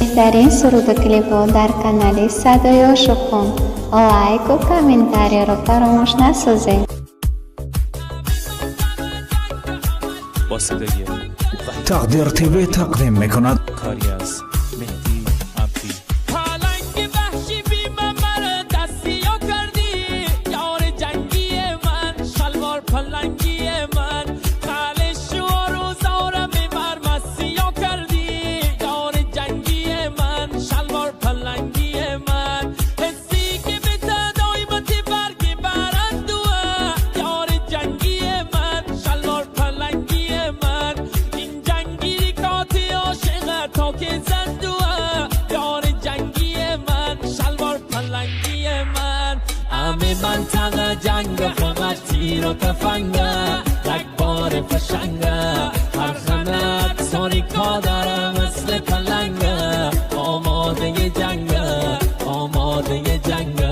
بهترین سرود و کلیپ ها در کانال صدای عاشقان. لایک و کامنتاری رو فراموش نسازید. با صدای تقدیر تیوی تقدیم میکند کاری از مهدی عبدی. پلنگ وحشی بی ممر دستیا کردی یار جنگی من شلوار پلنگی من خالش و روزارم بر مسیا کردی یار جنگی من شلوار پلنگی من حسی که به تدایمتی برگی برندوه یار جنگی من شلوار پلنگی من این جنگی کاتی عاشق تا که زندوه یار جنگی من شلوار پلنگی من همه منطقه جنگ فقط تیر و تفنگه یک بار فشنگه هر خنت ساریکا داره مثل پلنگه آماده جنگه آماده جنگه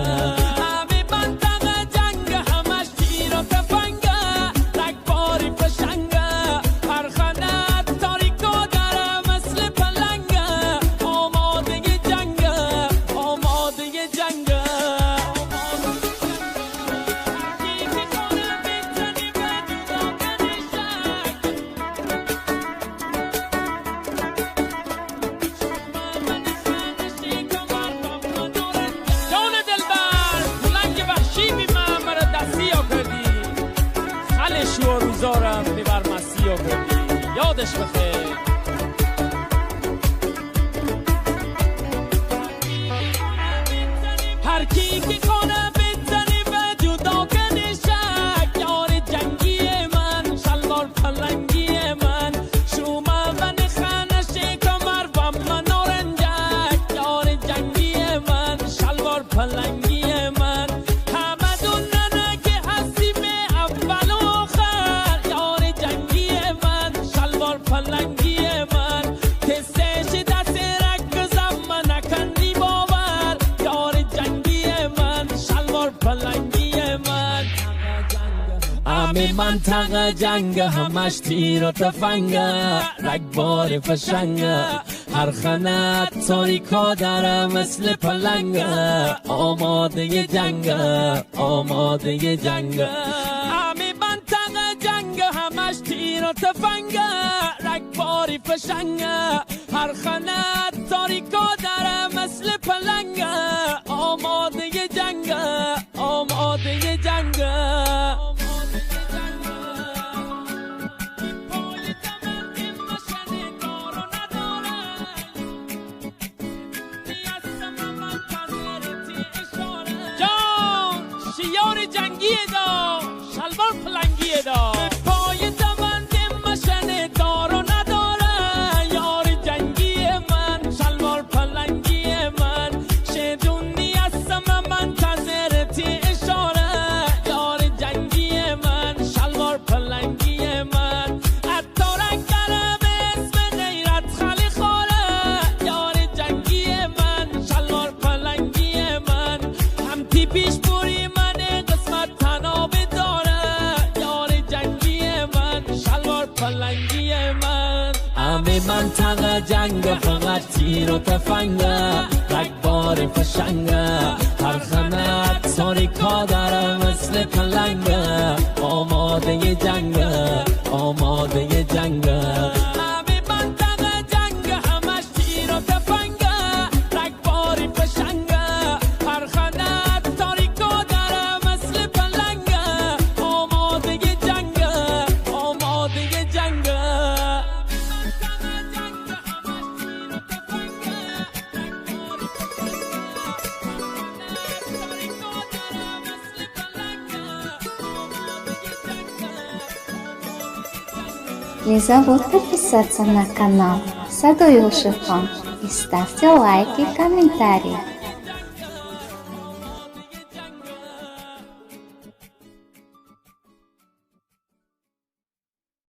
همه منطقه جنگ همش تیر و تفنگه یک بار فشنگه هر خنت تاریکا داره مثل پلنگه آماده جنگه آماده جنگه جان دلبر پلنگ وحشی بی من مرا دستیا کردی خلش و روزارم ببر مسیا کردی یادش بخیر هر کی که کنه بزنی به جدا کنی شک یار جنگی من شلوار پلنگی من شومه من خانش کمر و من نارنجک یار جنگی من شلوار پلنگی من همه دوننه که هستیم اول و آخر یار جنگی من شلوار پلنگی من تستش دست رکزم من نکندی باور یار جنگی من شلوار پلنگی من همه منطقه جنگ همش تیر و تفنگه رگبار فشنگه هر خنت تاریکا داره مثل پلنگه آماده جنگه آماده جنگه همه منطقه جنگ همش تیر و تفنگه رگباری فشنگه هر خنت تاریکا داره مثل پلنگه آماده جنگه آماده جنگه جان شیار جنگی دا شلوار پلنگی دا پای دمند مشن دار و نداره یار جنگی من شلوار پلنگی من شدونی هستم منتظرتی اشاره یار جنگی من شلوار پلنگی من اتارک داره به اسم غیرت خالی خوره یار جنگی من شلوار پلنگی من هم پیش بوری من قسمت تناب داره یار جنگی من شلوار پلنگی من همه منطقه جنگ فقط تیر و تفنگه رگبار فشنگه هر خنت ساریکا داره مثل پلنگه آماده جنگه آماده جنگه همه منطقه جنگ همش تیر و تفنگه رگباری فشنگه هر خنت تاریکا داره مثل پلنگه آماده جنگه آماده جنگه Не забудь подписаться на канал Садой Ушифон и ставьте лайки и комментарии.